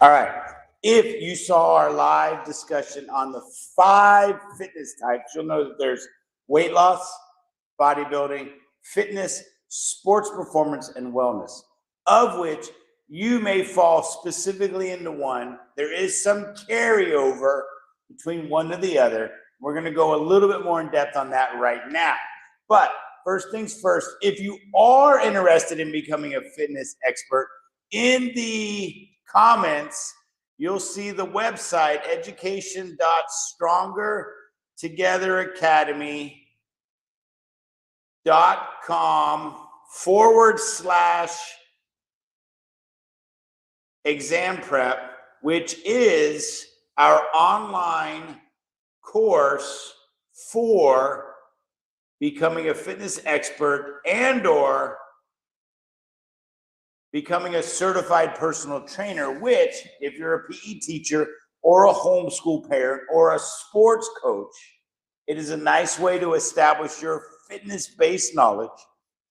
All right. If you saw our live discussion on the 5 fitness types, you'll know that there's weight loss, bodybuilding, fitness, sports performance, and wellness, of which you may fall specifically into one. There is some carryover between one to the other. We're going to go a little bit more in depth on that right now. But first things first, if you are interested in becoming a fitness expert, in the comments, you'll see the website education.strongtogetheracademy.com/exam prep, which is our online course for becoming a fitness expert and or becoming a certified personal trainer, which if you're a PE teacher or a homeschool parent or a sports coach, it is a nice way to establish your fitness-based knowledge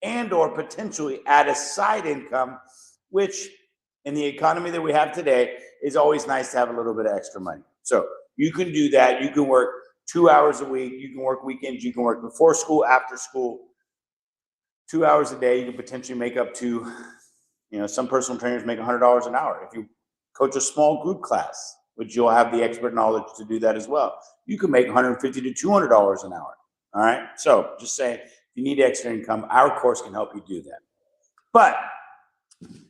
and or potentially add a side income, which in the economy that we have today is always nice to have a little bit of extra money. So you can do that. You can work 2 hours a week. You can work weekends. You can work before school, after school, 2 hours a day. You can potentially make up to, some personal trainers make $100 an hour. If you coach a small group class, which you'll have the expert knowledge to do that as well, you can make $150 to $200 an hour. All right. So just saying, if you need extra income, our course can help you do that. But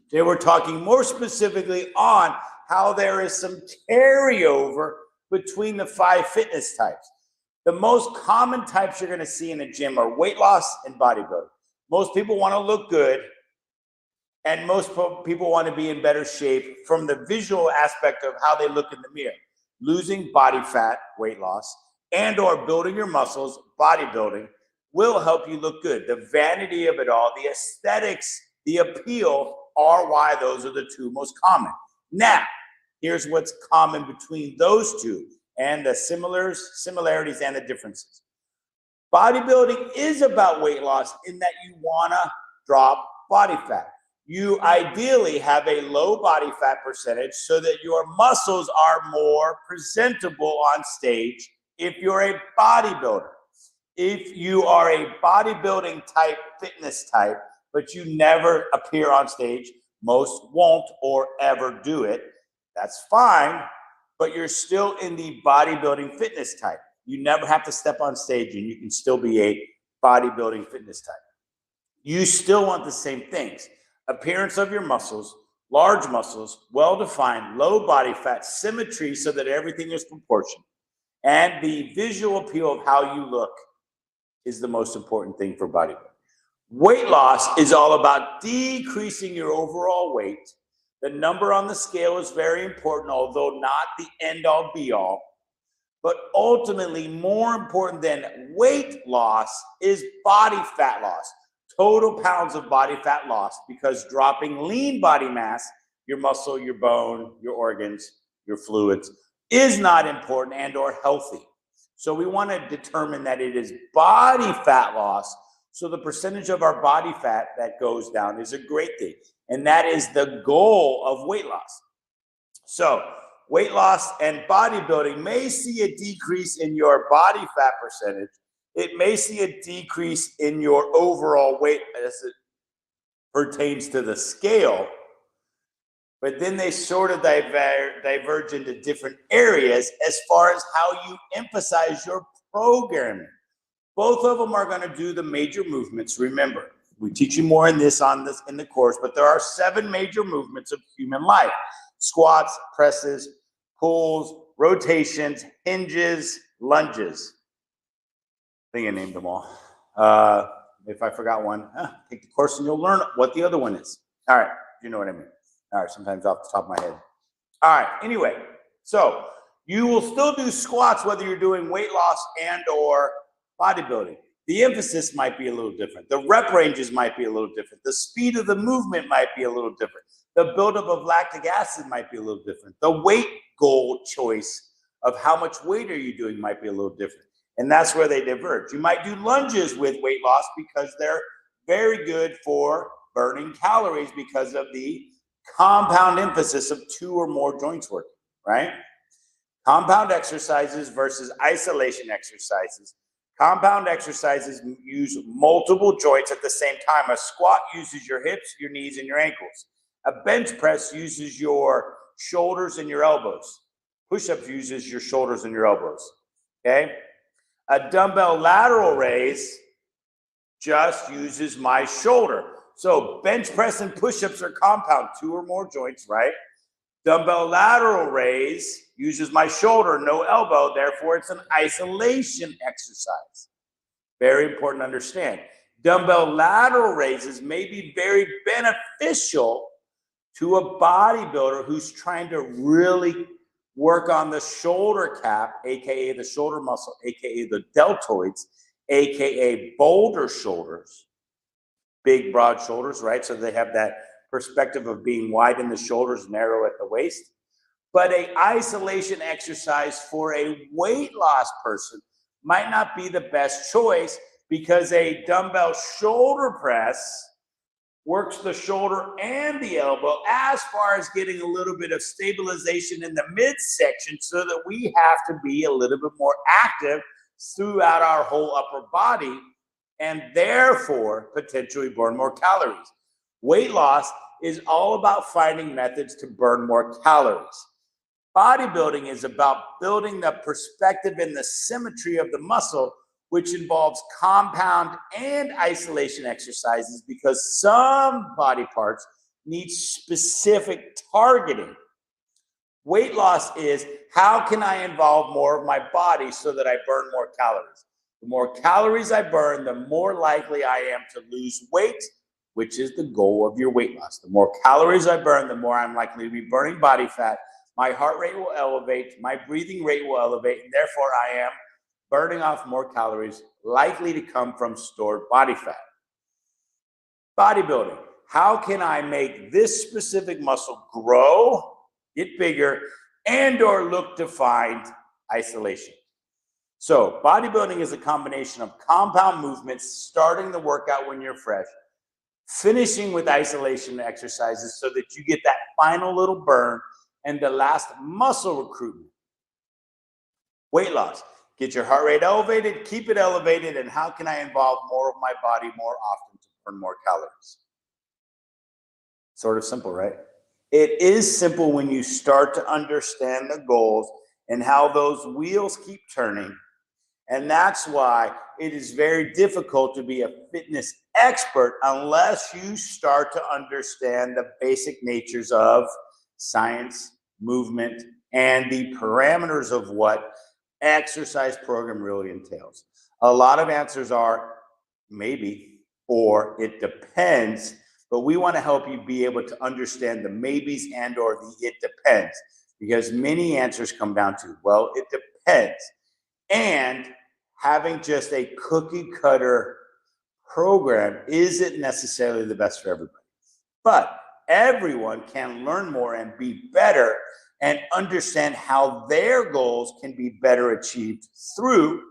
today we're talking more specifically on how there is some carryover between the 5 fitness types. The most common types you're going to see in a gym are weight loss and bodybuilding. Most people want to look good, and most people want to be in better shape from the visual aspect of how they look in the mirror. Losing body fat, weight loss, and or building your muscles, bodybuilding, will help you look good. The vanity of it all, the aesthetics, the appeal are why those are the 2 most common. Now, here's what's common between those 2 and the similarities and the differences. Bodybuilding is about weight loss in that you want to drop body fat. You ideally have a low body fat percentage so that your muscles are more presentable on stage if you're a bodybuilder. If you are a bodybuilding type, fitness type, but you never appear on stage, most won't or ever do it, that's fine, but you're still in the bodybuilding fitness type. You never have to step on stage and you can still be a bodybuilding fitness type. You still want the same things. Appearance of your muscles, large muscles, well-defined, low body fat, symmetry so that everything is proportioned. And the visual appeal of how you look is the most important thing for bodybuilding. Weight loss is all about decreasing your overall weight. The number on the scale is very important, although not the end-all be-all. But ultimately, more important than weight loss is body fat loss. Total pounds of body fat loss, because dropping lean body mass, your muscle, your bone, your organs, your fluids, is not important and or healthy. So we want to determine that it is body fat loss. So the percentage of our body fat that goes down is a great thing. And that is the goal of weight loss. So weight loss and bodybuilding may see a decrease in your body fat percentage. It may see a decrease in your overall weight as it pertains to the scale, but then they sort of diverge into different areas as far as how you emphasize your programming. Both of them are going to do the major movements. Remember, we teach you more in this in the course, but there are 7 major movements of human life: squats, presses, pulls, rotations, hinges, lunges. I think I named them all. If I forgot one, take the course and you'll learn what the other one is. All right, you know what I mean. All right, sometimes off the top of my head. All right, anyway, so you will still do squats whether you're doing weight loss and or bodybuilding. The emphasis might be a little different. The rep ranges might be a little different. The speed of the movement might be a little different. The buildup of lactic acid might be a little different. The weight goal choice of how much weight are you doing might be a little different. And that's where they diverge. You might do lunges with weight loss because they're very good for burning calories because of the compound emphasis of 2 or more joints working, right? Compound exercises versus isolation exercises. Compound exercises use multiple joints at the same time. A squat uses your hips, your knees, and your ankles. A bench press uses your shoulders and your elbows. Push-ups uses your shoulders and your elbows, okay? A dumbbell lateral raise just uses my shoulder. So bench press and push-ups are compound, 2 or more joints, right? Dumbbell lateral raise uses my shoulder, no elbow, therefore it's an isolation exercise. Very important to understand. Dumbbell lateral raises may be very beneficial to a bodybuilder who's trying to really work on the shoulder cap, aka the shoulder muscle, aka the deltoids, aka boulder shoulders, big broad shoulders, right? So they have that perspective of being wide in the shoulders, narrow at the waist. But an isolation exercise for a weight loss person might not be the best choice, because a dumbbell shoulder press works the shoulder and the elbow as far as getting a little bit of stabilization in the midsection, so that we have to be a little bit more active throughout our whole upper body and therefore potentially burn more calories. Weight loss is all about finding methods to burn more calories. Bodybuilding is about building the perspective and the symmetry of the muscle, which involves compound and isolation exercises, because some body parts need specific targeting. Weight loss is, how can I involve more of my body so that I burn more calories? The more calories I burn, the more likely I am to lose weight, which is the goal of your weight loss. The more calories I burn, the more I'm likely to be burning body fat. My heart rate will elevate, my breathing rate will elevate, and therefore I am burning off more calories, likely to come from stored body fat. Bodybuilding, how can I make this specific muscle grow, get bigger, and or look defined? Isolation. So bodybuilding is a combination of compound movements, starting the workout when you're fresh, finishing with isolation exercises so that you get that final little burn, and the last, muscle recruitment. Weight loss, get your heart rate elevated, keep it elevated, and how can I involve more of my body more often to burn more calories? Sort of simple, right? It is simple when you start to understand the goals and how those wheels keep turning. And that's why it is very difficult to be a fitness expert unless you start to understand the basic natures of science, movement, and the parameters of what exercise program really entails. A lot of answers are maybe, or it depends, but we want to help you be able to understand the maybes and or the it depends, because many answers come down to, well, it depends. And having just a cookie cutter program isn't necessarily the best for everybody. But everyone can learn more and be better and understand how their goals can be better achieved through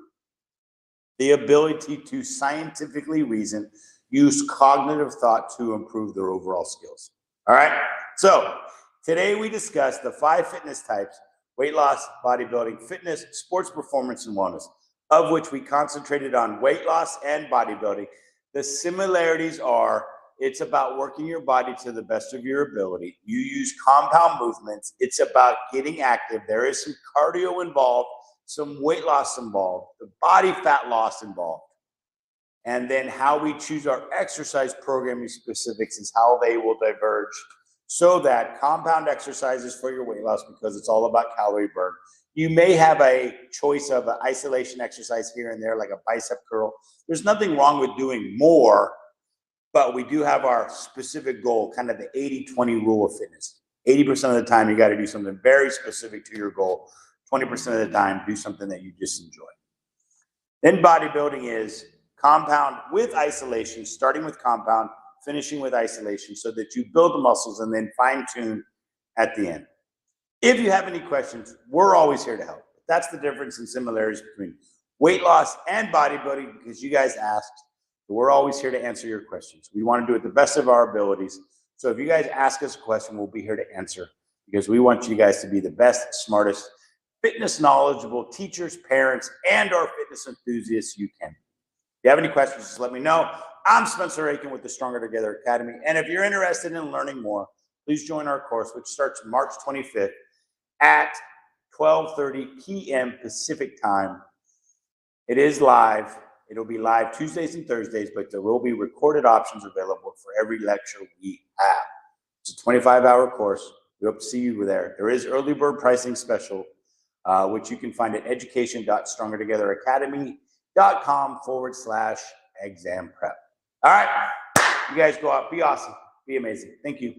the ability to scientifically reason, use cognitive thought to improve their overall skills. All right. So today we discussed the 5 fitness types: weight loss, bodybuilding, fitness, sports performance, and wellness, of which we concentrated on weight loss and bodybuilding. The similarities are, it's about working your body to the best of your ability. You use compound movements. It's about getting active. There is some cardio involved, some weight loss involved, the body fat loss involved. And then how we choose our exercise programming specifics is how they will diverge, so that compound exercises for your weight loss, because it's all about calorie burn. You may have a choice of an isolation exercise here and there, like a bicep curl. There's nothing wrong with doing more, but we do have our specific goal, kind of the 80-20 rule of fitness. 80% of the time, you got to do something very specific to your goal. 20% of the time, do something that you just enjoy. Then bodybuilding is compound with isolation, starting with compound, finishing with isolation, so that you build the muscles and then fine tune at the end. If you have any questions, we're always here to help. That's the difference and similarities between weight loss and bodybuilding, because you guys asked. We're always here to answer your questions. We want to do it the best of our abilities So if you guys ask us a question, we'll be here to answer, because we want you guys to be the best, smartest, fitness knowledgeable teachers, parents, and our fitness enthusiasts you can. If you have any questions, just let me know. I'm Spencer Aiken with the Stronger Together Academy. And if you're interested in learning more, please join our course, which starts March 25th at 12:30 p.m. Pacific time. It is live. It'll be live Tuesdays and Thursdays, but there will be recorded options available for every lecture we have. It's a 25-hour course. We hope to see you there. There is early bird pricing special, which you can find at education.strongertogetheracademy.com/exam prep. All right. You guys go out. Be awesome. Be amazing. Thank you.